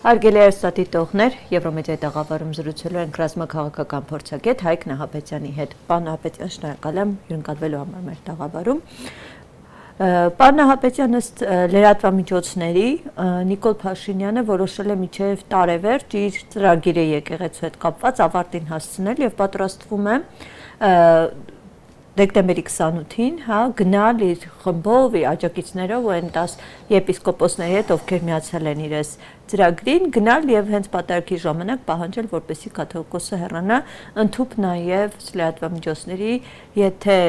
Հարգելի այստատիտողներ, Եվրոմեդիայի տաղավարում զրուցելու ենք ռազմաքաղաքական փորձագետ Հայկ Նահապետյանի հետ։ Պարոն Նահապետյան, շնորհակալ եմ հյուրընկալվելու համար մեր տաղավարում։ Պարոն Նահապետյան, ըստ լրատվամիջոցների, Նիկոլ Փաշինյանը որոշել է մինչև տարեվերջ իր ծրագիրը եկեղեցու հետ կապված ավարտին հասցնել եւ պատրաստվում է դեկտեմբերի 28-ին, գնալ իր խմբով, իր աջակիցներով ու այն 10 եպիսկոպոսների հետ, ովքեր միացել են իրենց ծրագրին, գնալ եւ հենց պատարագի ժամանակ պահանջել, որպեսզի կաթողիկոսը հեռանա, ընդհուպ նաեւ լրատվամիջոցների, եթե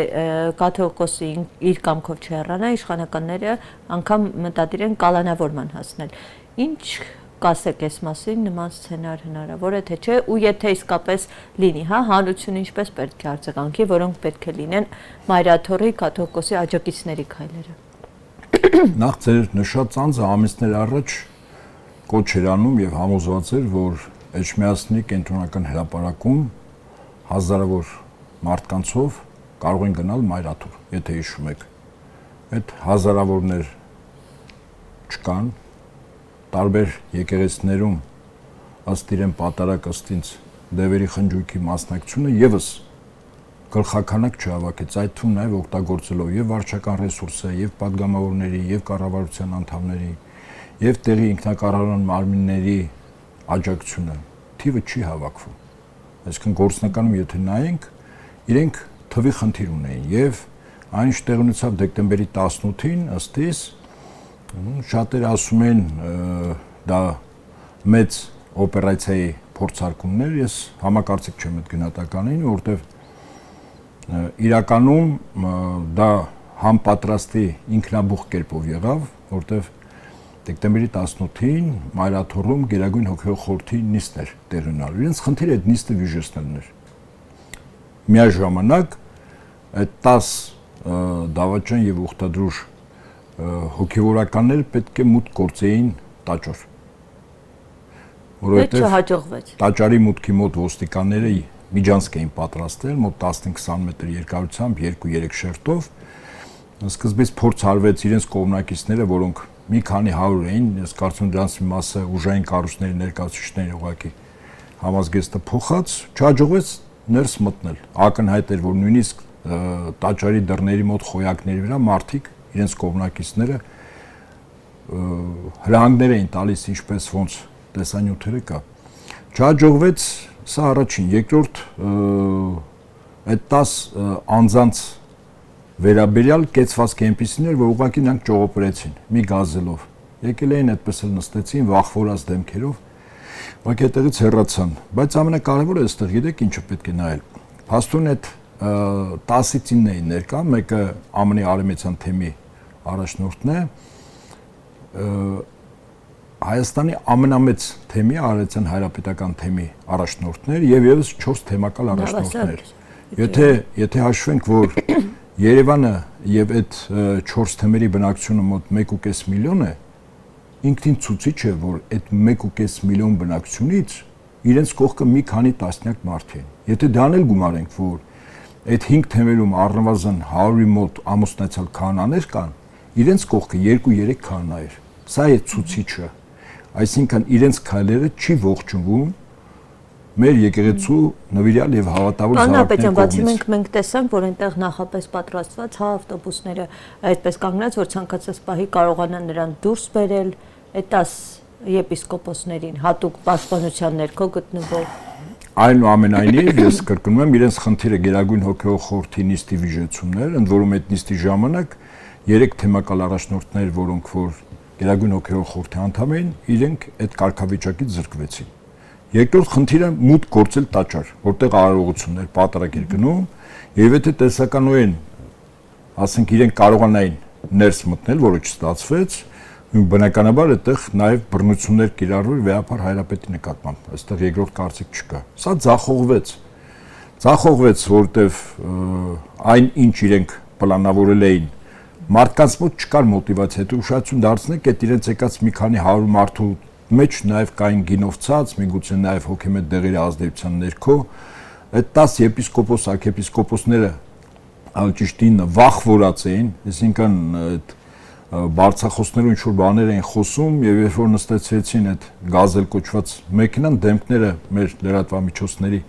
կաթողիկոսը իր կամքով չհեռանա, իշխանականները անգամ մտադիր են կալանավորման հասնել։ Ինչ կասեք այս մասին, նման սցենար հնարավոր է թե չէ, ու եթե իսկապես լինի, հանրությունը ինչպես պետք է արձագանքի, որոնք պետք է լինեն Մայրաթորի կաթողիկոսի աջակիցների քայլերը։ Նախ ձեր նշած անձը ամիսներ առաջ կոչ էր անում եւ համոզված էր, որ Էջմիածնի կենտրոնական հրապարակում հազարավոր մարդկանցով կարող են գնալ Մայրաթոր, եթե հիշում եք։ Այդ հազարավորներ չկան, տարբեր եկեղեցիներում ըստ իրեն պատարակ ըստ ինձ դևերի խնջույքի մասնակցությունը եւս գլխականակ չհավաքեց, այդ թվում նաեւ օգտագործելով եւ վարչական ռեսուրսը, եւ падգամավորների, եւ կառավարության անդամների, եւ տեղի ինքնակառավարման մարմինների աջակցությունը թիվը չի հավաքվում։ Այսինքն գործնականում եթե նայենք, իրենք թվի խնդիր ունեին եւ այն ինչ տեղի ունեցավ դեկտեմբերի 18-ին ըստ իս շատերը ասում են դա մեծ օպերացիայի փորձարկումներ, ես համակարծիք չեմ այդ գնահատականին, որովհետև իրականում դա համ պատրաստի ինքնաբուխ կերպով եղավ, որովհետև դեկտեմբերի 18-ին Մայրաթորում Գերագույն հոգևոր խորհրդի նիստն էր տեղի ունենալու։ Իրենց խնդիրը այդ նիստը վիժեցնելն էր։ Միաժամանակ այդ 10 դավաճան եւ ուխտադրուժ հոգևորականներ պետք է մուտք գործեին տաճար, որովհետև տաճարի մուտքի մոտ ոստիկանները միջանցք էին պատրաստել մոտ 15-20 մետր երկարությամբ 2-3 շերտով, սկզբից փորձ արվեց իրենց կողմնակիցները, որոնք մի քանի 100 էին, ես կարծում եմ դրանց մի մասը ուժային կառույցների ներկայացուցիչների ուղղակի համազգեստը փոխած, չհաջողվեց ներս մտնել։ Ակնհայտ էր, որ նույնիսկ տաճարի դռների մոտ խոյակների վրա մարդիկ իրենց կողմնակիցները հրահանգներ էին տալիս, ինչպես ոնց տեսանյութերը կա։ Չհաջողվեց, սա առաջին, երկրորդ այդ 10 անձանց վերաբերյալ կեցվածք այնպիսին էր, որ ուղղակի նրանք ճողոպրեցին մի գազելով։ Եկել էին այդպես էլ նստեցին վախվորած դեմքերով, ուղղակի այդտեղից հեռացան։ Բայց ամենակարևորը այստեղ գիտեք ինչը պետք է նայել։ Փաստորեն այդ 10-ից 9 էին ներկա, մեկը ԱՄՆ արևմտյան թեմի առաջնորդն է, Հայաստանի ամենամեծ թեմի արևմտյան հայրապետական թեմի առաջնորդն էր եւ եւս 4 թեմակալ առաջնորդներ։ Եթե հաշվենք, որ Երևանը եւ այդ 4 թեմերի բնակչությունը մոտ 1.5 միլիոն է, ինքնին ցուցիչ է, որ այդ 1.5 միլիոն բնակչությունից իրենց կողքը մի քանի տասնյակ մարդ են։ Եթե դրան էլ գումարենք, որ այդ 5 թեմերում առնվազն 100-ի մոտ ամուսնացյալ քահանաներ կան, իրենց կողքը 2-3 քահանա էր։ Սա է ցուցիչը։ Այսինքն իրենց քայլերը չի ողջունվում մեր եկեղեցու նվիրյալ եւ հավատավոր զավակների կողմից։ Մենք տեսանք, որ այնտեղ նախապես պատրաստված ավտոբուսները այդպես կանգնած, որ ցանկացած պահի կարողանան նրան դուրս բերել, այդ 10 եպիսկոպոսներին հատուկ պաշտպանության ներքո գտնվող։ Այնուամենայնիվ ես կրկնում եմ, իրենց խնդիրը Գերագույն հոգևոր խորհրդի նիստի վիժեցումներ, ընդ որում այդ նիստի ժամանակ 3 թեմակալ առաջնորդներ, որոնք որ Գերագույն հոգևոր խորհրդի անդամ էին, իրենք այդ կարգավիճակից զրկվեցին։ Երկրորդ խնդիրը մուտք գործել տաճար, որտեղ արարողություններ պատարագ էր գնում, եւ եթե տեսականորեն, ասենք իրենք կարողանային ներս մտնել, որը չստացվեց, բնականաբար այդտեղ նաեւ բռնություններ կիրառվի վեհապար հայրապետի նկատմամբ։ Այստեղ երկրորդ կարծիք չկա։ Սա ձախողվեց, որտեվ այն ինչ իրենք պլանավորել էին, մարդկանց մոտ չկար մոտիվացիա, հետո ուշադրություն դարձնեք, այդ իրենց եկած մի քանի 100 մարդու մեջ նաև կային գինովցած, միգուցե նաև հոգեմետ դեղերի ազդեցության ներքո, այդ 10 եպիսկոպոս, արքեպիսկոպոսները ճիշտին վախվորած էին, այսինքն այդ բարձրախոսներով ինչ-որ բաներ էին խոսում եւ երբ որ նստեցրեցին այդ գազել կոչված մեքենան, դեմքները մեր լրատվամիջոցների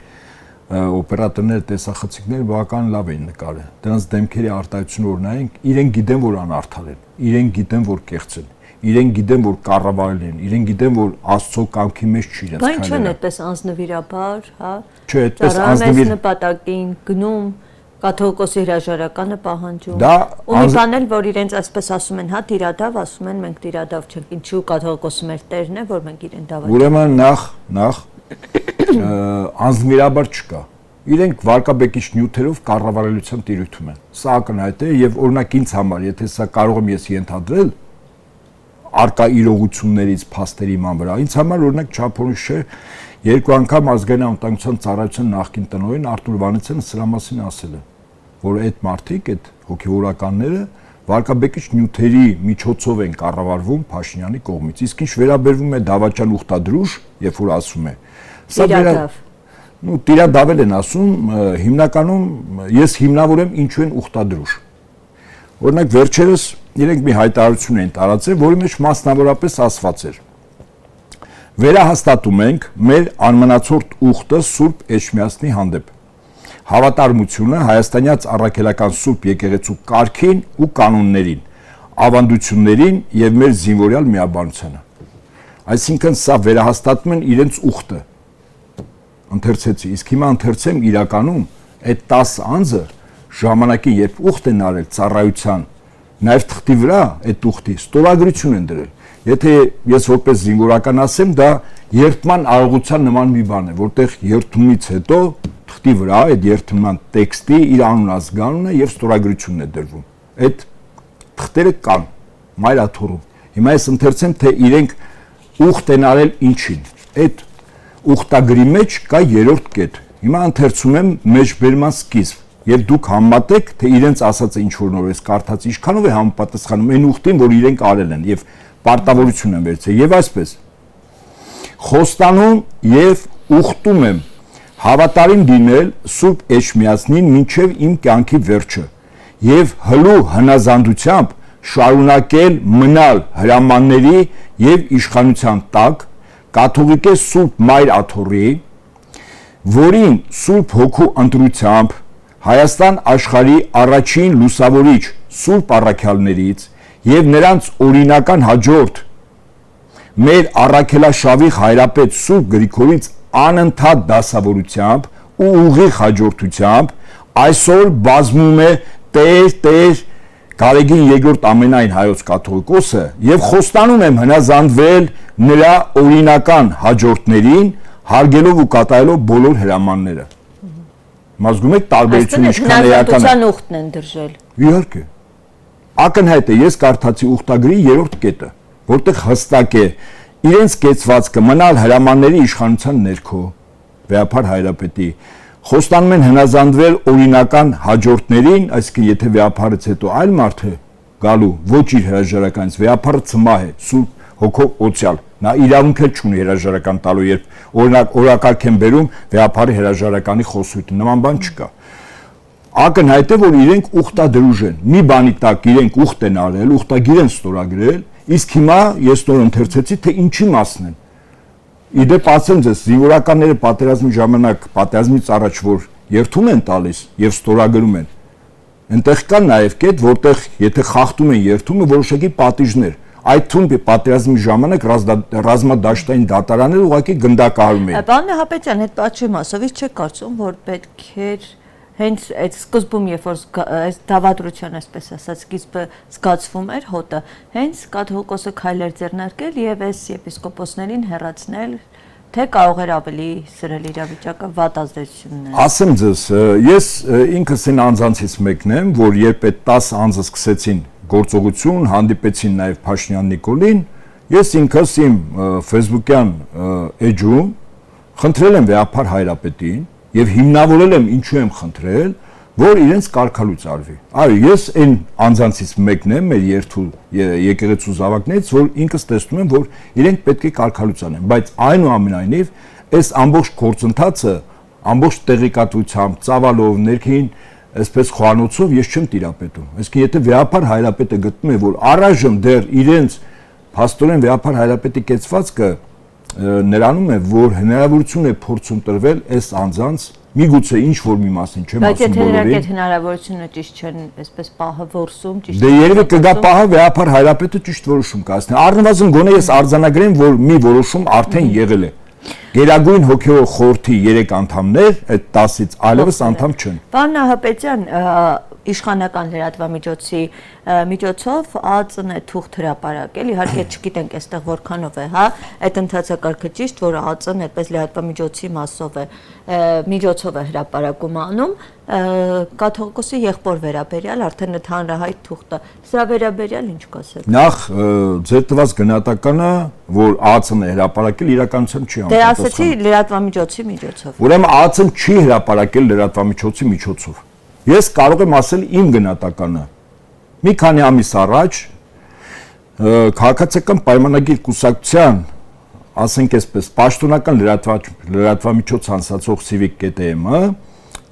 օպերատորները, տեսախցիկները բավական լավ էին նկարել։ Դրանց դեմքերի արտահայտությունը որ նայենք, իրեն գիտեն որ անարդար են, իրեն գիտեն որ կեղծ են, իրեն գիտեն որ կառավարել են, իրեն գիտեն որ Աստծո կամքի մեջ չի իրենց քայլերը։ Բայց ինչն է այդպես անձնվիրաբար, հա։ Չէ, այդպես անձնվիր նպատակին գնում կաթողիկոսի հրաժարականը պահանջում։ Դա ու մի բան էլ որ իրենց այսպես ասում են, հա տիրադավ, ասում են մենք տիրադավ չենք, ինչու կաթողիկոսը մեր տերն է, որ մենք իրեն դավաճանենք։ Ուրեմն նախ անձնվիրաբար չկա։ Իրենք վարկաբեկիչ նյութերով կառավարելիության տիրույթում են։ Սա ակնհայտ է եւ օրինակ ինձ համար, եթե սա կարող եմ ես ենթադրել արկա իրողություններից փաստերի ման վրա, ինձ համար օրինակ չափորոշ չէ, երկու անգամ ազգային անվտանգության ծառայության նախկին տնօրեն Արտուր Վանեցյանը սրա մասին ասել է, որ այդ մարդիկ, այդ հոգեվորականները վարկաբեկիչ նյութերի միջոցով են կառավարվում Փաշինյանի կողմից։ Իսկ ինչ վերաբերվում է դավաճան ուխտադրուժ, երբ որ ասում է, սա տիրադավել են ասում, հիմնականում ես հիմնավորեմ ինչու են ուխտադրուժ։ Օրինակ վերջերս իրենք մի հայտարարություն են տարածել, որի մեջ մասնավորապես ասված էր. վերահաստատում ենք մեր անմնացորդ ուխտը Սուրբ Էջմիածնի հանդեպ, հավատարմությունը հայաստանյաց առաքելական Սուրբ եկեղեցու կարգին ու կանոններին, ավանդություններին եւ մեր զինվորյալ միաբանությանը։ Այսինքն սա վերահաստատում են իրենց ուխտը։ Ընթերցեցի, իսկ հիմա ընթերցեմ իրականում այդ 10 անձը ժամանակին երբ ուխտ են արել ծառայության, նաեւ թղթի վրա այդ ուխտի ստորագրություն են դրել։ Եթե ես որպես զինվորական ասեմ, դա երթման արարողության նման մի բան է, որտեղ երթումից հետո թղթի վրա այդ երթման տեքստի իր անուն ազգանունը եւ ստորագրությունն է դրվում։ Այդ թղթերը կան մայրաթոռում։ Հիմա ես ընթերցեմ, թե իրենք ուխտ են արել ինչին։ Այդ ուխտագրի մեջ կա երրորդ կետ։ Հիմա ընթերցում եմ մեջբերման սկիզբ։ Եվ դուք համատեք, թե իրենց ասածը ինչ որ նորից կարդաց, ինչքանով է համապատասխանում այն ուխտին, որ իրենք արել են եւ պարտավորություն են վերցել։ Եվ այսպես խոստանում եւ ուխտում եմ հավատարիմ լինել Սուրբ Էջմիածնին մինչեւ իմ կյանքի վերջը եւ հլու հնազանդությամբ շարունակել մնալ հրամանների եւ իշխանության տակ կաթողիկե Սուրբ Մայր Աթոռի, որին Սուրբ Հոգու ընտրությամբ Հայաստան աշխարհի առաջին լուսավորիչ Սուրբ առաքյալներից եւ նրանց օրինական հաջորդ մեր առաքելաշավիղ հայրապետ Սուրբ Գրիգորից անընդհատ դասավորությամբ ու ուղիղ հաջորդությամբ այսօր բազմում է Տեր Գարեգին II ամենայն հայոց կաթողիկոսը եւ խոստանում եմ հնազանդվել նրա օրինական հաջորդներին, հարգելով ու կատարելով բոլոր հրամանները։ Մազգում եք տարբերությունը ինչքան էական է։ Ուխտն են դրժել։ Իհարկե։ Ակնհայտ է, ես կարդացի ուխտագրի երրորդ կետը, որտեղ հստակ է իրենց կեցվածքը մնալ հրամանների իշխանության ներքո, վեհափար հայրապետի, խոստանում են հնազանդվել օրինական հաջորդներին, այսինքն եթե վեհափարից հետո այլ մարդ է գալու, ոչ իր հրաժարականից, վեհափարը ծմահ է, Սուրբ Հոգով օծյալ, նա իրավունք չունի հրաժարական տալու, երբ օրինակ օրակարգ են բերում վեհափարի հրաժարականի խոսույթը, նման բան չկա։ Ակնհայտ է, որ իրենք ուխտադրուժ են, մի բանի տակ իրենք ուխտ են արել, ուխտագիր են ստորագրել, իսկ հիմա ես նոր ընթերցեցի, թե ինչի մասն են։ Իդեպ ասեմ ձեզ, զինվորականները պատերազմի ժամանակ, պատերազմից առաջ որ երթում են տալիս եւ ստորագրում են, այնտեղ կա նաեւ կետ, որտեղ եթե խախտում են երթումը, որոշակի պատիժներ, այդ թվում պատերազմի ժամանակ ռազմադաշտային դատարանները ուղղակի գնդակահարում էին։ Պարոն Հապետյան, այդ պատժի մասով ի՞նչ է կարծում, որ պետք էր հենց այդ սկզբում, երբ որ այս դավադրության, այսպես ասած, սկիզբը զգացվում էր հոտը, հենց կաթողիկոսը քայլեր ձեռնարկել եւ այս եպիսկոպոսներին հեռացնել, թե կարող էր ավելի սրել իրավիճակը, վատ ազդեցություններ։ Ասեմ ձեզ, ես ինքս այն անձանցից մեկն եմ, որ երբ այդ 10 անձը սկսեցին գործողություն, հանդիպեցին նաեւ Փաշինյան Նիկոլին, ես ինքս իմ Facebook-յան էջում խնդրել եմ վեհափար հայրապետին եւ հիմնավորել եմ ինչու եմ խնդրել, որ իրենց կարգալույց արվի։ Այո, ես այն անձանցից մեկն եմ մեր երթու եկեղեցու զավակներից, որ ինքս տեսնում եմ, որ իրենք պետք է կարգալույց անեն, բայց այնուամենայնիվ այս ամբողջ գործընթացը ամբողջ տեղեկատվությամբ, ծավալով, ներքին այսպես խոհանոցով ես չեմ տիրապետում։ Այսինքն եթե Վեհապար Հայրապետը գտնում է, որ առայժմ դեռ իրենց փաստորեն Վեհապար Հայրապետի կեցվածքը նրանում է, որ հնարավորություն է փորձում տրվել այս անձանց միգուցե ինչ որ մի մասին չեմ բայց ասում եթե նրանք բոլորին։ այդ հնարավորությունը ճիշտ չեն, այսպես պահը որսում, ճիշտ Դե երևի կգա պահը Վեհապար Հայրապետը ճիշտ որոշում կայացնի։ Առնվազն գոնե ես արձանագրեմ, որ մի որոշում արդեն եղել է։ Գերագույն հոգևոր խորհրդի 3 անդամներ այդ 10-ից այլևս անդամ չեն։ Պարոն Նահապետյան, իշխանական լրատվամիջոցի միջոցով ԱԱԾ-ն է թուղթ հրապարակել, իհարկե չգիտենք այստեղ որքանով է, հա, այդ ընթացակարգը ճիշտ, որ ԱԱԾ-ն այդպես լրատվամիջոցի միջոցով է հրապարակում անում, կաթողիկոսի եղբոր վերաբերյալ արդեն այդ հանրահայտ թուղթը, սրա վերաբերյալ ինչ կասեք։ Նախ ձեր տված գնահատականը, որ ԱԱԾ-ն է հրապարակել, իրականության չի Դե ասեցի լրատվամիջոցի միջոցով։ Ուրեմն ԱԱԾ-ն չի հրապարակել լրատվամիջոցի միջոցով։ Ես կարող եմ ասել իմ գնահատականը։ Մի քանի ամիս առաջ քաղաքացիական պայմանագիր կուսակցության, ասենք այսպես, պաշտոնական լրատվամիջոց հանձնացող Civic.am-ը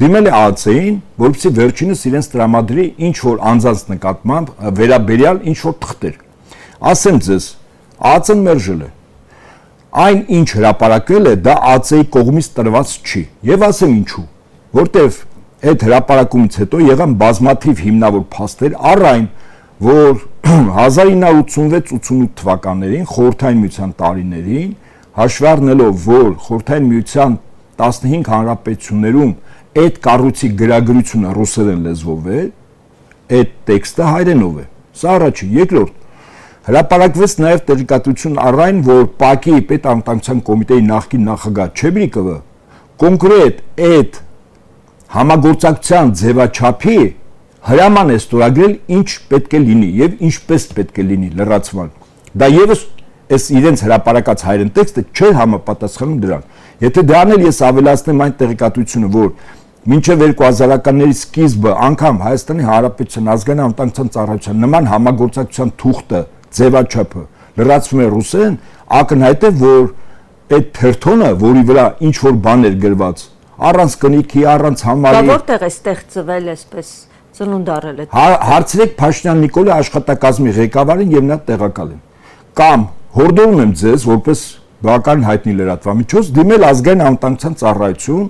դիմել է ԱԱԾ-ին, որպեսզի վերջինս իրենց տրամադրի ինչ որ անձանց նկատմամբ վերաբերյալ ինչ որ թղթեր։ Ասեմ ձեզ, ԱԱԾ-ն մերժել է։ Այն ինչ հրապարակվել է, դա ԱԱԾ-ի կողմից տրված չի։ Եվ ասեմ ինչու, որտեվ այդ հրապարակումից հետո եղան բազմաթիվ հիմնավոր փաստեր առ այն, որ 1986-88 թվականներին խորհրդային միության տարիներին, հաշվի առնելով, որ խորհրդային միության 15 հանրապետություններում այդ կառույցի գրագրությունը ռուսերեն լեզվով է, այդ տեքստը հայերենով է։ Սա առաջին, երկրորդ հրապարակվեց նաև տեղեկատվություն առ այն, որ ՊԱԿ-ի պետանվտանգության կոմիտեի նախկին նախագահ Չեբրիկովը կոնկրետ այդ համագործակցության ձևաչափի հրաման է ստորագրել ինչ պետք է լինի եւ ինչպես պետք է լինի լրացման։ Դա եւս այս իրենց հրապարակած հայերեն տեքստը չէր համապատասխանում դրան։ Եթե դրան էլ ես ավելացնեմ այն տեղեկատվությունը, որ մինչև 2000-ականների սկիզբը անգամ Հայաստանի Հանրապետության ազգային անվտանգության ծառայության նման համագործակցության թուղթը ձևաչափը լրացվում է ռուսերեն, ակնհայտ է, որ այդ թերթոնը, որի վրա ինչ որ բան էր գրված, առանց կնիքի, առանց համարի։ Դա որտեղ է ստեղծվել այսպես ծնունդ առել է։ Հարցրեք Փաշինյան Նիկոլի աշխատակազմի ղեկավարին եւ նա տեղակալ են։ Կամ հորդորում եմ ձեզ, որպես բավական հայտնի լրատվամիջոց, դիմել ազգային անվտանգության ծառայություն,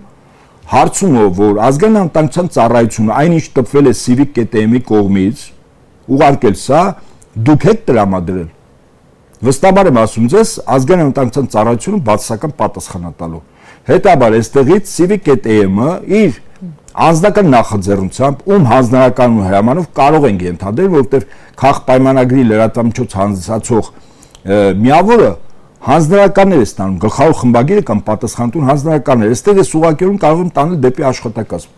հարցումով, որ ազգային անվտանգության ծառայությունը այնինչ տպվել է Civic.am-ի կողմից, ուղարկել սա, դուք եք տրամադրել։ Վստահաբար եմ ասում ձեզ, ազգային անվտանգության ծառայությունը բացասական պատասխան է տալու։ Հետաբար այստեղից Civic.am-ը իր անձնական նախաձեռնությամբ ում հանձնարարական հրամանով կարող ենք ենթադրել, որովհետև քաղաքապայմանագրի լրատվամիջոց հանձնացող միավորը հանձնարարականներ է ստանում, գլխավոր խմբագիրը կամ պատասխանատուն հանձնարարականներ։ Այստեղ ես ուղղակիորեն կարող եմ տանել դեպի աշխատակազմ։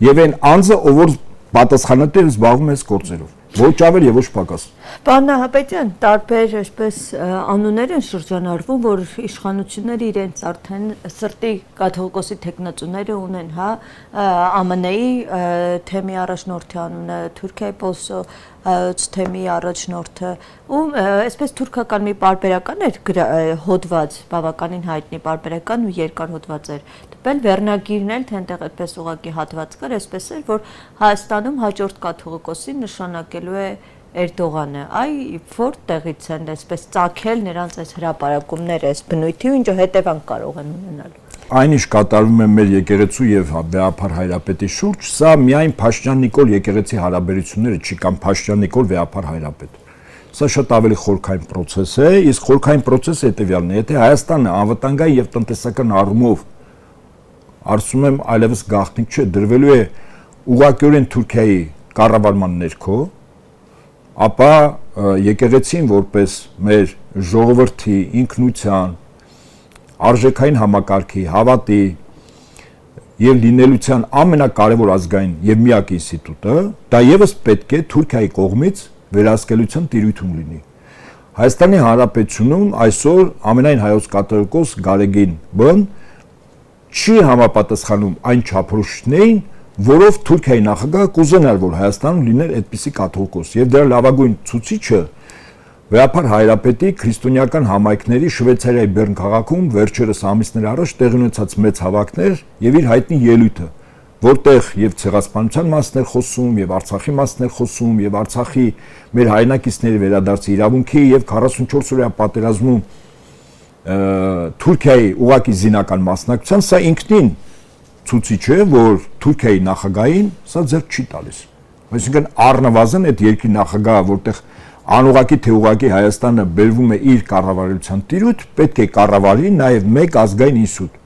Եվ այն անձը, ով որ պատասխանատու է, զբաղվում է այս գործերով։ Ոչ ավել եւ ոչ պակաս։ Պարոն Նահապետյան, տարբեր այսպես անուններ են շրջանառվում, որ իշխանությունները իրենց արդեն սրտի կաթողիկոսի թեկնածուները ունեն, հա, ԱՄՆ-ի թեմի առաջնորդի անունը, Թուրքիայի թեմի առաջնորդը, ու այսպես թուրքական մի պարբերական էր հոդված, բավականին հայտնի պարբերական ու երկար հոդված էր տպել, վերնագիրն էլ թե այնտեղ այդպես ուղղակի հատված կար, այսպես էր, որ Հայաստանում հաջորդ կաթողիկոսին նշանակելու է Էրդողանը, որտեղից են այսպես ծագել նրանց այս հրապարակումները, այս բնույթի ու ինչ հետևանք կարող են ունենալ։ Այնինչ կատարվում է մեր եկեղեցու եւ Վեհապար Հայրապետի շուրջ, սա միայն Փաշինյան Նիկոլ եկեղեցի հարաբերությունները չի կամ Փաշինյան Նիկոլ Վեհապար Հայրապետ։ Սա շատ ավելի խորքային process է, իսկ խորքային process-ը հետեւյալն է, եթե Հայաստանը անվտանգային եւ տնտեսական առումով ասում եմ այլևս գաղտնիք չէ, դրվելու է ուղղակիորեն Թուրքիայի կառավարման ներքո, ապա եկեղեցին որպես մեր ժողովրդի ինքնության, արժեքային համակարգի, հավատի եւ լինելության ամենակարևոր ազգային եւ միակ ինստիտուտը, դա եւս պետք է Թուրքիայի կողմից վերահսկելիության տիրույթում լինի։ Հայաստանի Հանրապետությունում այսօր ամենայն հայոց կաթողիկոս Գարեգին Բ-ն չի համապատասխանում այն չափորոշիչներին, որով Թուրքիայի նախագահը կուզենար, որ Հայաստանում լիներ այդպիսի կաթողիկոս, եւ դրա լավագույն ցուցիչը Վեհապար Հայրապետի քրիստոնեական համայնքների Շվեյցարիայի Բեռն քաղաքում վերջերս ամիսներ առաջ տեղի ունեցած մեծ հավաքներ եւ իր հայտնի ելույթը, որտեղ եւ ցեղասպանության մասն էր խոսում, եւ Արցախի մասն էր խոսում, եւ Արցախի մեր հայրենակիցների վերադարձի իրավունքի եւ 44 օրյա պատերազմում Թուրքիայի ուղակի զինական մասնակցության, սա ինքնին ցույցիչ է, որ Թուրքիայի նախագահին սա ձեռք չի տալիս։ Այսինքն առնվազն այդ երկրի նախագահը, որտեղ անուղակի թե ուղակի Հայաստանը բերվում է իր կառավարության տիրույթ, պետք է կառավարի նաեւ մեկ ազգային ինստիտուտ,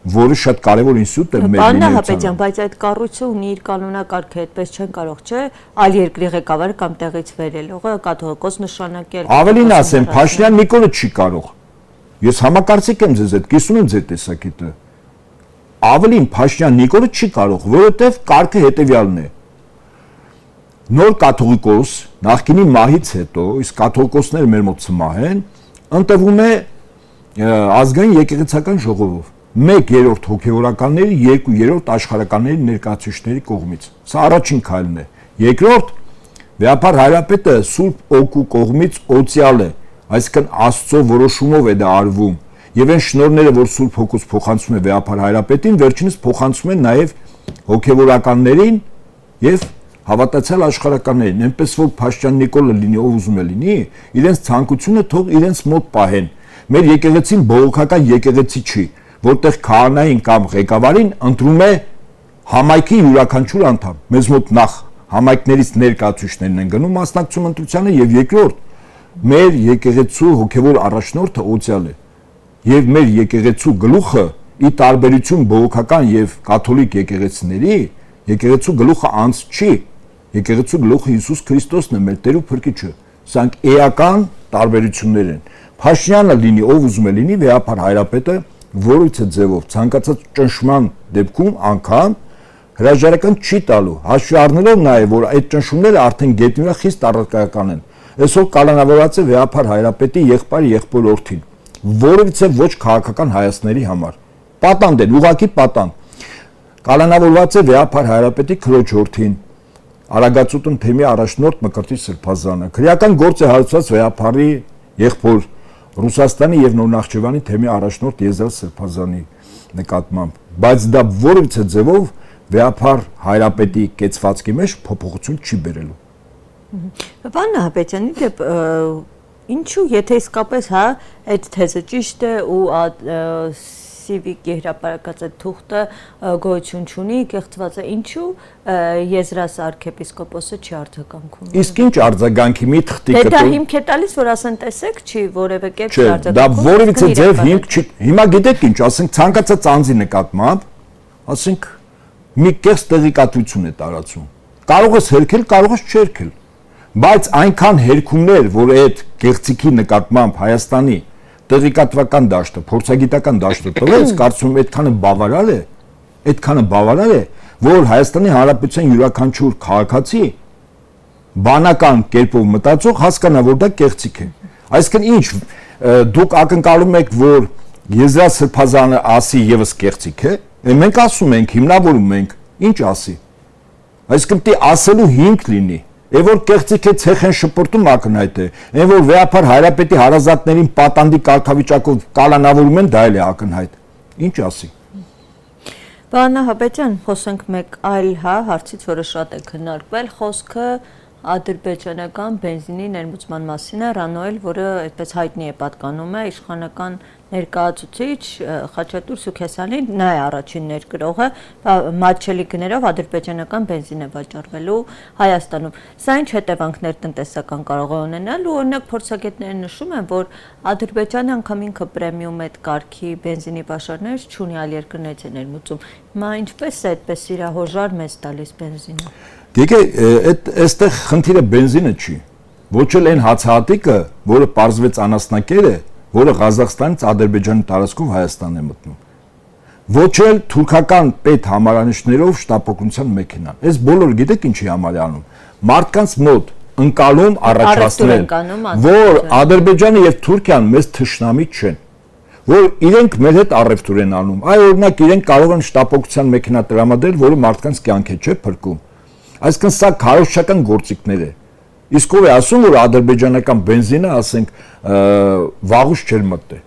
որը շատ կարևոր ինստիտուտ է մեր Պարոն Նահապետյան, բայց այդ կառույցը ունի իր կանոնակարգը, այդպես չեն կարող, չէ՞, այլ երկրի ղեկավարը կամ տեղից վերելողը կաթողիկոս նշանակել։ Ավելին ասեմ, Փաշինյան Նիկոլը չի կարող։ Ես համակարծիք եմ ձեզ հետ, կիսում եմ ձեր տեսակետը։ Ավելին Փաշինյան Նիկոլը չի կարող, որովհետև կարգը հետևյալն է։ Նոր կաթողիկոս նախկինի մահից հետո, իսկ կաթողիկոսները մեր մոտ սմահ են, ընտրվում է ազգային եկեղեցական ժողովով։ 1/3 հոգևորականների, 2/3 աշխարհականների ներկայացուցիչների կողմից։ Սա առաջին քայլն է։ Երկրորդ, Վեհապար Հայրապետը Սուրբ Օգու կողմից օծյալ է, այսինքն Աստծո որոշումով է դա արվում։ Եվ այն շնորհները, որ Սուրբ Հոգուց փոխանցում է Վեհապար Հայրապետին, վերջինս փոխանցում են նաև հոգևորականներին եւ հավատացյալ աշխարհականներին, այնպես որ Փաշինյան Նիկոլը լինի, ով ուզում է լինի, իրենց ցանկությունը թող իրենց մոտ պահեն։ Մեր եկեղեցին բողոքական եկեղեցի չի, որտեղ քահանային կամ ղեկավարին ընտրում է համայնքի յուրաքանչյուր անդամ։ Մեզ մոտ նախ համայնքներից ներկայացուցիչներն են գնում մասնակցում ընտրությանը եւ երկրորդ մեր եկեղեցու հոգևոր առաջնորդը օծյալ է։ Եվ մեր եկեղեցու գլուխը ի տարբերություն բողոքական եւ կաթոլիկ եկեղեցիների, եկեղեցու գլուխը անց չի։ Եկեղեցու գլուխը Հիսուս Քրիստոսն է, մեր Տեր ու Փրկիչը։ Սրանք էական տարբերություններ են։ Փաշինյանը լինի, ով ուզում է լինի, Վեհապար Հայրապետը որույթը ձևով ցանկացած ճնշման դեպքում անգամ հրաժարական չի տալու, հաշվի առնելով նաև որ այդ ճնշումները արդեն գետնի վրա խիստ առարկայական են։ Այսօր կալանավորված է Վեհապար Հայրապետի եղբայր որդին, որովհետև ոչ քաղաքական հայացքների համար։ Պատանդ են, ուղղակի պատանդ։ Կալանավորված է Վեհապար Հայրապետի քրոջ որդին, Արագածուտն թեմի առաջնորդ Մկրտիչ Սրբազանը։ Քրեական գործ է հարուցված Վեհապարի եղբոր Ռուսաստանի եւ Նոր Նախճեվանի թեմի առաջնորդ Եզրայել Սրբազանի նկատմամբ, բայց դա որևիցե ձևով Վեհապար Հայրապետի կեցվածքի մեջ փոփոխություն չի բերելու։ Պարոն Նահապետյանի դեպ ինչու եթե իսկապես հա այդ թեզը ճիշտ է ու Սիվիկի հրապարակած այդ թուղթը գոյություն չունի, կեղծված է, ինչու Եզրաս arczepiskopos-ը չի արձագանքում։ Իսկ ինչ արձագանքի մի թղթի Դա հիմք է տալիս, որ ասեն տեսեք, չի որևէ կերպ արձագանքում։ Դա որևիցե ձև հիմք չի։ Հիմա գիտեք ինչ, ասենք ցանկացած անձի նկատմամբ, ասենք մի կեղծ տեղեկատվություն է տարածում։ Կարող ես հերքել, կարող ես չհերքել։ Բայց այնքան հերքումներ, որ այդ կեղծիքի նկատմամբ Հայաստանի տեղեկատվական դաշտը, փորձագիտական դաշտը տվեց, կարծում եմ այդքանը բավարար է, որ Հայաստանի Հանրապետության յուրաքանչյուր քաղաքացի բանական կերպով մտածող հասկանա, որ դա կեղծիք է։ Այսինքն ինչ, դուք ակնկալում եք, որ Եզրայել Սրբազանը ասի եւս կեղծիք է, մենք ասում ենք, հիմնավորում ենք, ինչ ասի։ Այսինքն դի ասելու հիմք լինի։ Եվ որ կեղծիք է ցեխեն շփորտում ակնհայտ է, այն որ Վեհապար Հայրապետի հարազատներին պատանդի կարգավիճակով կալանավորում են, դա էլ է ակնհայտ։ Ինչ ասի։ Պարոն Նահապետյան, խոսենք մեկ այլ հարցից, որը շատ է քննարկվել, խոսքը ադրբեջանական բենզինի ներմուծման մասին է, Ռանոել, որը այդպես հայտնի է պատկանում է իշխանական ներկայացուցիչ Խաչատուր Սուքեսյանին, նա է առաջին ներկրողը, մատչելի գներով ադրբեջանական բենզին է վաճառվելու Հայաստանում։ Սա ինչ հետևանքներ տնտեսական կարող է ունենալ, ու օրինակ փորձագետները նշում են, որ Ադրբեջանը անգամ ինքը պրեմիում այդ կարգի բենզինի պաշարներ չունի, այլ երկրներից է ներմուծում։ Հիմա ինչպես է այդպես իրահոժար մեզ տալիս բենզինը։ Եկեք, այստեղ խնդիրը բենզինը չի, ոչ էլ այն հացահատիկը, որը պարզվեց անասնակեր է, որը Ղազախստանից Ադրբեջանի տարածքով Հայաստան է մտնում։ Ոչ էլ թուրքական պետ համարանիշներով շտապօգնության մեքենան։ Այս բոլորը գիտեք ինչի համար է անում։ Մարդկանց մոտ ընկալում առաջացնել, որ Ադրբեջանը եւ Թուրքիան մեզ թշնամի չեն, որ իրենք մեր հետ առևտուր են անում։ Այ օրինակ իրենք կարող են շտապօգնության մեքենա տրամադրել, որը մարդկանց կյանք է չէ փրկում։ Այսինքն սա քարոզչական գործիքներ է։ Իսկ ով է ասում, որ ադրբեջանական բենզինը, ասենք, վաղուց չէր մտել։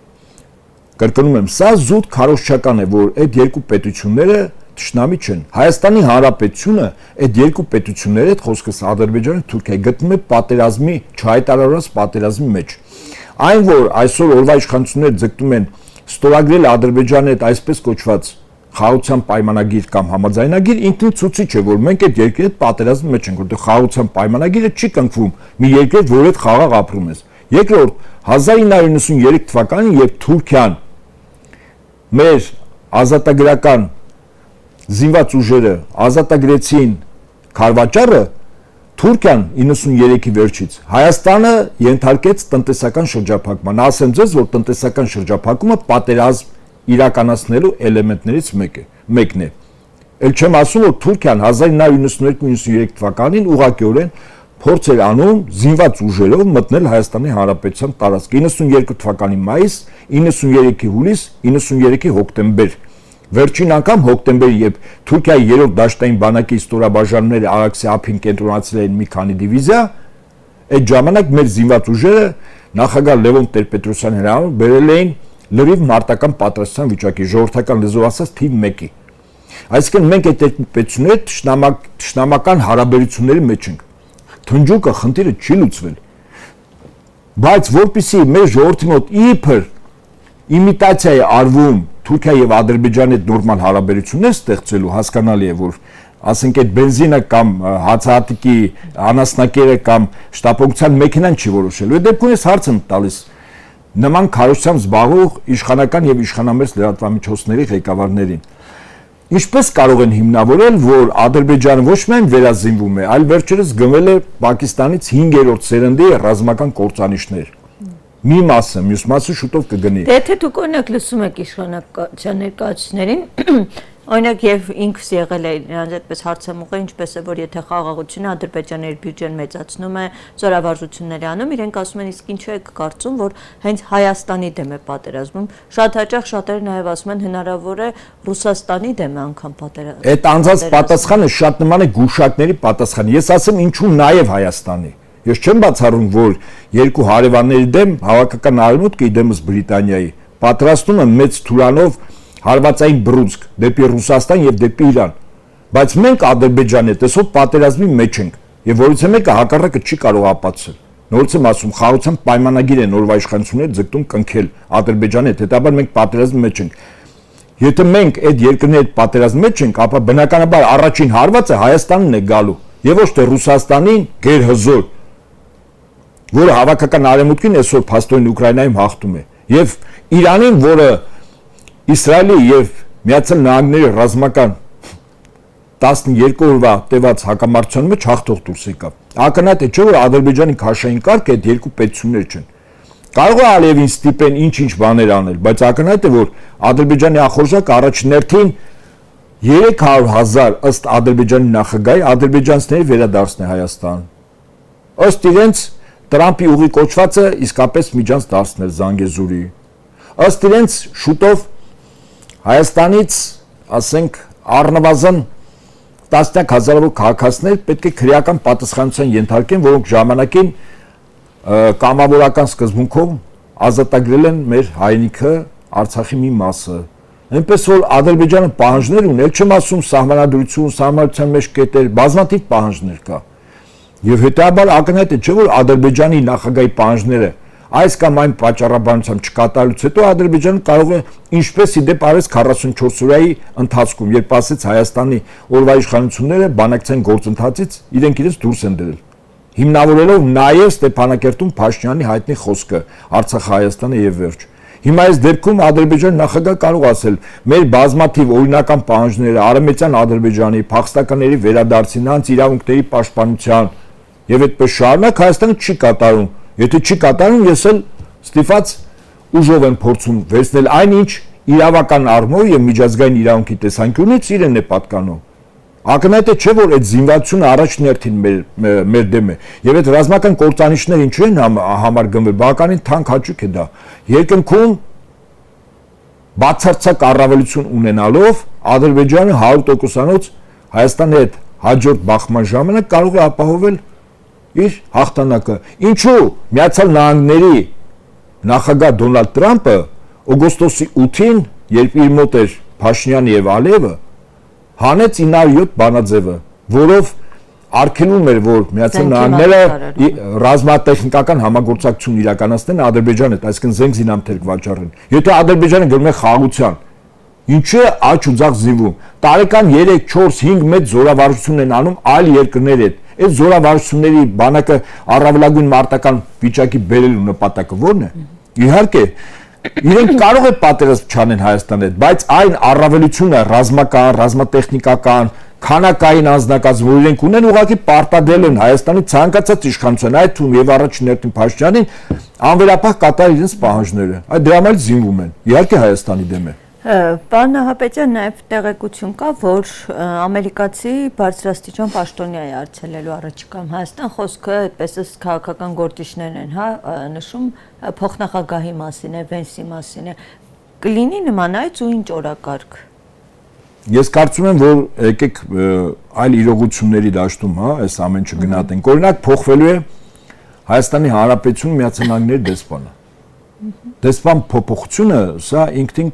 Կրկնում եմ, սա զուտ քարոզչական է, որ այդ երկու պետությունները Տշնամի չեն։ Հայաստանի Հանրապետությունը այդ երկու պետությունների հետ խոսքս Ադրբեջանը Թուրքիայի գտնում է պատերազմի, չհայտարարված պատերազմի մեջ։ Այն որ այսօր օրվա իշխանությունները ձգտում են ստորագրել Ադրբեջանի հետ այսպես կոչված խաղաղության պայմանագիր կամ համաձայնագիր, ինքնին ցույց է, որ մենք այդ երկրի հետ պատերազմի մեջ ենք, որտեղ խաղաղության պայմանագիրը չի կնքվում մի երկրի հետ, որ հետ խաղաղ ապրում ես։ Երկրորդ 1993 թվականին, երբ Թուրքիան մեր ազատագրական զինված ուժերը ազատագրեցին Քարվաճառը, Թուրքիան 93-ի վերջից Հայաստանը ենթարկեց տնտեսական շրջափակման։ Ասեմ ձեզ, որ տնտեսական շրջափակումը պատերազմ իրականացնելու էլեմենտներից մեկն է։ Էլ չեմ ասում, որ Թուրքիան 1992-93 թվականին ուղղակիորեն փորձ էր անում զինված ուժերով մտնել Հայաստանի Հանրապետության տարածք։ 92 թվականի մայիս, 93-ի հուլիս, 93-ի հոկտեմբեր։ Վերջին անգամ հոկտեմբերի, երբ Թուրքիայի 3-րդ դաշտային բանակի ստորաբաժանումները Արաքսի ափին կենտրոնացրել էին մի քանի դիվիզիա, այդ ժամանակ մեր զինված ուժերը նախագահ Լևոն Տեր-Պետրոսյանի հրահանգով բերել էին լրիվ մարտական պատրաստության վիճակի, ժողովրդական լեզվով ասած թիվ 1-ի։ Այսինքն մենք այդ երկու պետությունների թշնամական հարաբերությունների մեջ ենք։ Թնջուկը խնդիրը չի լուծվել։ Բայց որպեսզի մեր ժողովրդի մոտ իբր իմիտացիա է արվում Թուրքիա եւ Ադրբեջանի հետ նորմալ հարաբերություններ ստեղծելու, հասկանալի է, որ ասենք այդ բենզինը կամ հացահատիկի անասնակերը կամ շտապօգնության մեքենան չի որոշելու։ Այդ դեպքում ես հարց եմ տալիս նման քարոզությամբ զբաղվող իշխանական եւ իշխանամերձ լրատվամիջոցների ղեկավարներին։ Ինչպես կարող են հիմնավորել, որ Ադրբեջանը ոչ միայն վերազինվում է, այլ վերջերս գնվել է Պակիստանից 5-րդ սերնդի ռազմական կործանիչներ։ Մի մասը, մյուս մասը շուտով կգնի։ Եթե դուք օրինակ լսում եք իշխանական ներկայացուցիչներին, օրինակ եւ ինքս եղել է նրանց այդպես հարցեմ ուղղել, ինչպես է, որ եթե խաղաղությունը Ադրբեջանի բյուջեն մեծացնում է, զորավարժությունների անում, իրենք ասում են, իսկ ինչու եք կարծում, որ հենց Հայաստանի դեմ է պատերազմում։ Շատ հաճախ շատերը նաեւ ասում են հնարավոր է Ռուսաստանի դեմ է անգամ պատերազմ։ Այդ անձած պատասխանը շատ նման է գուշակների պատասխան։ Ես ասեմ ինչու նաեւ Հայաստանի։ Ես չեմ բացառում, որ երկու հարևանների դեմ հավաքական արևմուտքը իդեմս Բրիտանիայի պատրաստում են մեծ թուրանով հարվածային բռունցք դեպի Ռուսաստան եւ դեպի Իրան, բայց մենք Ադրբեջանի հետ այսօր պատերազմի մեջ ենք եւ որից մեկը հակառակը չի կարող ապացուցել։ Նորից եմ ասում, խաղաղության պայմանագիր են նորվա իշխանությունները ձգտում կնքել Ադրբեջանի հետ, հետաբար մենք պատերազմի մեջ ենք։ Եթե մենք այդ երկրների հետ պատերազմի մեջ ենք, ապա բնականաբար առաջին հարվածը Հայաստանն է գալու եւ ոչ թե Ռուսաստանին գերհզոր, որը հավաքական արևմուտքին այսօր փաստորեն Ուկրաինայում հաղթում է, եւ Իրանին, որը Իսրայելի եւ Միացյալ Նահանգների ռազմական 12 օրվա տևած հակամարտության մեջ հաղթող դուրս եկավ։ Ակնհայտ է, չէ՞ որ Ադրբեջանի քաշային կարգը այդ երկու պետություններ չեն։ Կարող է Ալիևին ստիպեն ինչ-ինչ բաներ անել, բայց ակնհայտ է, որ Ադրբեջանի ախորժակը առաջին հերթին 300,000 ըստ Ադրբեջանի նախագահի ադրբեջանցիների վերադարձն է Հայաստան։ Ըստ իրենց Տրամփի ուղի կոչվածը իսկապես միջանց դարձնել Զանգեզուրի։ Ըստ իրենց շուտով Հայաստանից, ասենք, առնվազն տասնյակ հազարավոր քաղաքացիներ պետք է քրեական պատասխանատվության ենթարկեն, որոնք ժամանակին կամավորական սկզբունքով ազատագրել են մեր հայրենիքը, Արցախի մի մասը։ Այնպես որ Ադրբեջանը պահանջներ ունի, չեմ ասում սահմանադրություն, սահմանության մեջ կետեր, բազմաթիվ պահանջներ կա։ Եվ հետաբար ակնհայտ է, չէ՞ որ Ադրբեջանի նախագահի պահանջները այս կամ այն պատճառաբանությամբ չկատարելուց հետո Ադրբեջանը կարող է ինչպես իդեպ արեց 44 օրայի ընթացքում, երբ ասեց Հայաստանի օրվա իշխանությունները բանակցային գործընթացից իրենք իրենց դուրս են դրել, հիմնավորելով նաև Ստեփանակերտում Փաշինյանի հայտնի խոսքը Արցախ-Հայաստանը եւ վերջ։ Հիմա այս դեպքում Ադրբեջանի նախագահ կարող ասել մեր բազմաթիվ օրինական պահանջները արևմտյան Ադրբեջանի փախստականների վերադարձին, նրանց իրավունքների պաշտպանության եւ այդպես շարունակ Հայաստանը չի կատարում։ Եթե չի կատարում, ես էլ ստիպված ուժով եմ փորձում վերցնել այնինչ իրավական առումով եւ միջազգային իրավունքի տեսանկյունից իրեն է պատկանում։ Ակնհայտ է, չէ՞ որ այդ զինվացությունը առաջին հերթին մեր դեմ է եւ այդ ռազմական կործանիչները ինչու են համար գնվել, բավականին թանկ հաճույք է դա։ Երկնքում բացարձակ առավելություն ունենալով Ադրբեջանը 100%-անոց Հայաստանի հետ հաջորդ բախման ժամանակ կարող է ապահովել իր հաղթանակը։ Ինչու Միացյալ Նահանգների նախագահ Դոնալդ Տրամփը օգոստոսի 8-ին, երբ իր մոտ էր Փաշինյանը եւ Ալիևը, հանեց 907 բանաձևը, որով արգելում էր, որ Միացյալ Նահանգները ռազմատեխնիկական համագործակցություն իրականացնեն Ադրբեջանի հետ, այսինքն զենք զինամթերք վաճառեն։ Եթե Ադրբեջանը գնում է խաղաղության, ինչու է աճ ու ձախ զինվում։ Տարեկան 3, 4, 5 մեծ զորավարժություն են անում այլ երկրների հետ։ Այդ զորավարժությունների բանակը առավելագույն մարտական վիճակի բերելու նպատակը ո՞րն է։ Իհարկե, իրենք կարող է պատերազմ չանեն Հայաստանի հետ, բայց այն առավելությունը ռազմական, ռազմատեխնիկական, քանակային անձնակազմ, որ իրենք ունեն, ուղղակի պարտադրել են Հայաստանի ցանկացած իշխանության, այդ թվում եւ առաջին հերթին Փաշինյանին անվերապահ կատարել իրենց պահանջները։ Այդ դրա համար զինվում են։ Իհարկե Հայաստանի դեմ է։ Պարոն Նահապետյան, նաև տեղեկություն կա, որ ամերիկացի բարձրաստիճան պաշտոնյա է արձելելու առաջիկայում Հայաստան, խոսքը այդպես է քաղաքական գործիչներն են, նշում փոխնախագահի մասին է, Վենսի մասին է, կլինի նմանայց ու ինչ օրակարգ։ Ես կարծում եմ, որ եկեք այլ իրողությունների դաշտում, այս ամեն ինչը գնահատենք։ Օրինակ փոխվելու է Հայաստանի Հանրապետություն Միացյալ Նահանգների դեսպանը։ Դեսպան փոփոխությունը սա ինքնին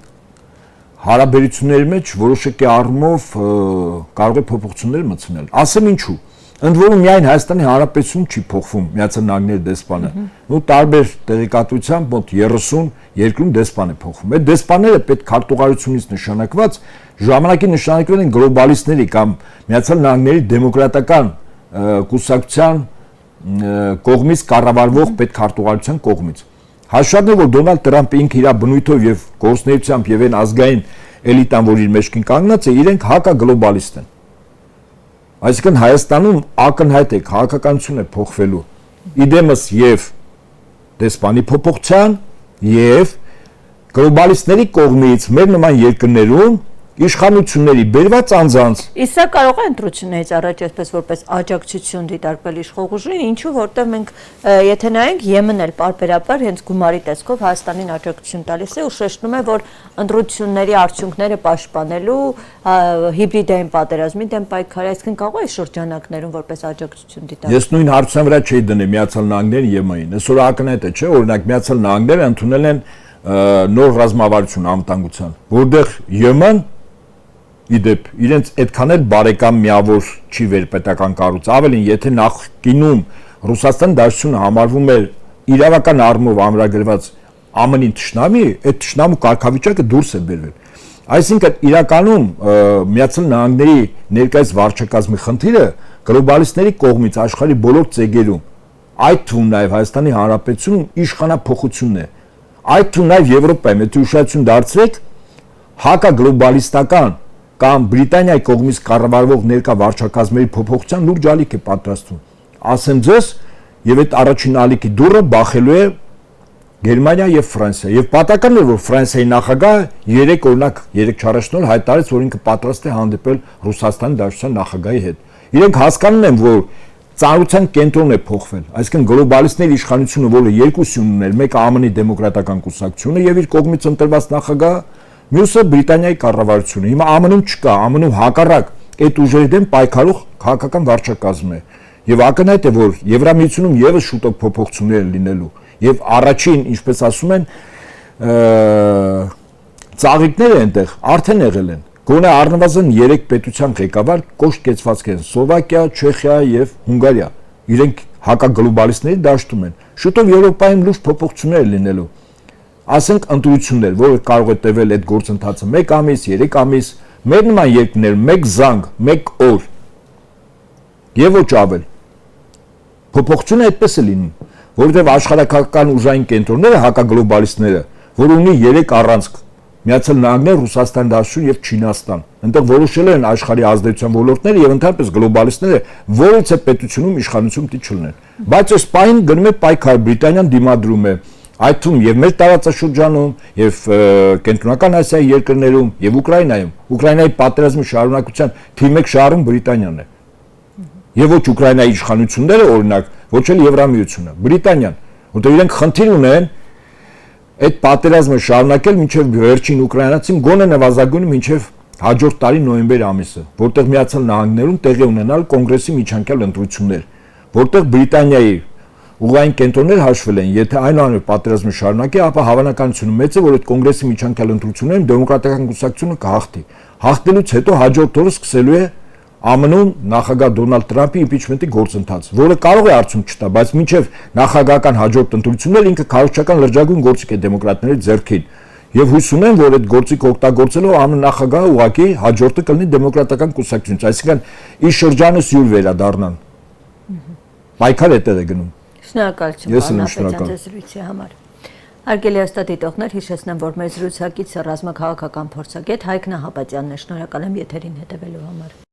հարաբերությունների մեջ որոշակի առումով կարող է փոփոխություններ մտցնել։ Ասեմ ինչու։ Ընդ որում միայն Հայաստանի Հանրապետություն չի փոխվում Միացյալ Նահանգների դեսպանը։ Ու տարբեր տեղեկատվությամբ մոտ 30 երկրում դեսպան է փոխվում։ Այդ դեսպանները պետք քարտուղարությունից նշանակված ժամանակի նշանակվել են գլոբալիստների կամ Միացյալ Նահանգների դեմոկրատական կուսակցության կողմից կառավարվող պետքարտուղարության կողմից։ Հաշվառնի որ Դոնալդ Տրամպը ինքը իր բնույթով եւ գործունեությամբ եւ այն ազգային էլիտան, որ իր մեջքին կանգնած է, իրենք հակագլոբալիստ են։ Այսինքն Հայաստանում ակնհայտ է քաղաքականություն է փոխվելու իդեմս եւ դեսպանի փոփոխության եւ գլոբալիստների կողմից մեր նման երկրներում իշխանությունների բերված անձանց։ Իսկ սա կարող է ընտրություններից առաջ այսպես որպես աջակցություն դիտարկվել իշխող ուժին, ինչու որտեղ մենք եթե նայենք Եմենն էլ պարբերաբար հենց գումարի տեսքով Հայաստանին աջակցություն տալիս է ու շեշտում է, որ ընտրությունների արդյունքները պաշտպանելու հիբրիդային պատերազմի դեմ պայքարի, այսինքն կարող է շրջանակներում որպես աջակցություն դիտարկվել։ Ես նույն հարցության վրա չէի դնի Միացյալ Նահանգների Եմենին։ Այսօր ակնհայտ է, չէ՞, օրինակ Միացյալ Նահանգները ընդունել են նոր ռազմավարություն անվտանգության, որտեղ Եմեն իդեպ իրենց այդքան էլ բարեկամ միավոր չի վերպետական կառույց, ավելին եթե նախկինում Ռուսաստան Դաշնությունը համարվում էր իրավական առումով ամրագրված ԱՄՆ-ի թշնամի, այդ թշնամու կարգավիճակը դուրս է բերվել։ Այսինքն իրականում Միացյալ Նահանգների ներկայիս վարչակազմի խնդիրը գլոբալիստների կողմից աշխարհի բոլոր ծեգերում, այդ թվում նաև Հայաստանի Հանրապետությունում իշխանափոխությունն է։ Այդ թվում նաև Եվրոպայում, եթե ուշադրություն դարձրեք, հակագլոբալիստական կամ Բրիտանիայի կողմից կառավարվող ներկա վարչակազմերի փոփոխության լուրջ ալիք է պատրաստվում։ Ասեմ ձեզ, եւ այդ առաջին ալիքի դուռը բախելու է Գերմանիա եւ Ֆրանսիա։ Եվ պատահական է, որ Ֆրանսիայի նախագահը 3 օրինակ 3 առաջնոր հայտարարեց, որ ինքը պատրաստ է հանդիպել Ռուսաստանի Դաշնության նախագահի հետ։ Իրենք հասկանում են, որ ծանրության կենտրոնն է փոխվել, այսինքն գլոբալիստների իշխանությունը, որը երկու սյուն ուներ, մեկը ԱՄՆ-ի դեմոկրատական կուսակցությունը եւ իր կողմից ընտրված նախագահը, մյուսը Բրիտանիայի կառավարությունը։ Հիմա ԱՄՆ-ում չկա, ԱՄՆ-ում հակառակ այդ ուժերի դեմ պայքարող քաղաքական վարչակազմ է։ Եվ ակնհայտ է, որ Եվրամիությունում եւս շուտով փոփոխություններ են լինելու։ Եվ առաջին, ինչպես ասում են, ծաղիկները այնտեղ արդեն եղել են։ Գոնե առնվազն 3 պետության ղեկավար կոշտ կեցվածք են՝ Սլովակիա, Չեխիա եւ Հունգարիա։ Իրենք հակագլոբալիստների դաշտում են։ Շուտով Եվրոպայում լուրջ փոփոխություններ լինելու։ Ասենք ընտրություններ, որը կարող է տևել այդ գործընթացը 1 ամիս, 3 ամիս, մեր նման երկրներ 1 զանգ, 1 օր եւ ոչ ավել։ Փոփոխությունը այդպես է լինում, որովհետեւ աշխարհակական ուժային կենտրոնները հակագլոբալիստները, որ ունի 3 առանցք՝ Միացյալ Նահանգներ, Ռուսաստան Դաշնություն եւ Չինաստան, այնտեղ որոշել են աշխարհի ազդեցության ոլորտները եւ ընդհանրապես գլոբալիստները որից է պետությունում իշխանություն պիտի չլինեն։ Բայց այս պահին գնում է պայքար, Բրիտանիան դիմադրում է, այդ թվում եւ մեր տարածաշրջանում եւ կենտրոնական Ասիայի երկրներում եւ Ուկրաինայում։ Ուկրաինայի պատերազմի շարունակության թիվ 1 շահառուն Բրիտանիան է։ Եվ ոչ Ուկրաինայի իշխանությունները, օրինակ, ոչ էլ Եվրամիությունը, Բրիտանիան, որտեղ իրենք խնդիր ունեն այդ պատերազմը շարունակել մինչև վերջին ուկրաինացին գոնե նվազագույնը մինչև հաջորդ տարի նոյեմբեր ամիսը, որտեղ Միացյալ Նահանգներում տեղի ունենալ կոնգրեսի միջանկյալ ընտրություններ, որտեղ Բրիտանիայի ուղղային կենտրոններ հաշվել են, եթե այնուամենայնիվ պատերազմը շարունակի, ապա հավանականությունը մեծ է, որ այդ կոնգրեսի միջանկյալ ընտրություններում դեմոկրատական կուսակցությունը կհաղթի։ Հաղթելուց հետո հաջորդ օրը սկսելու է ԱՄՆ-ում նախագահ Դոնալդ Թրամփի իմպիչմենտի գործընթաց, որը կարող է արդյունք չտա, բայց մինչև նախագահական հաջորդ ընտրություններ ինքը քարոզչական լրջագույն գործիք է դեմոկրատների ձեռքին։ Եվ հույս ունեմ, որ այդ գործիքը օգտագործելով ԱՄՆ նախագահը ուղղակի հաջորդը կլինի դեմոկրատական կուսակցություն, այսինքն իր շրջանը սյուր վերադառնան։ Պայքար էտեղ է գնում։ Շնորհակալություն պարոն Ապետյան ձեզ զրույցի համար։ Հարգելի հեռուստադիտողներ, հիշեցնեմ, որ մեր զրուցակիցը ռազմաքաղաքական փորձագետ Հայկ Նահապետյանն է։ Շնորհակալ եմ եթերին հետևելու համար։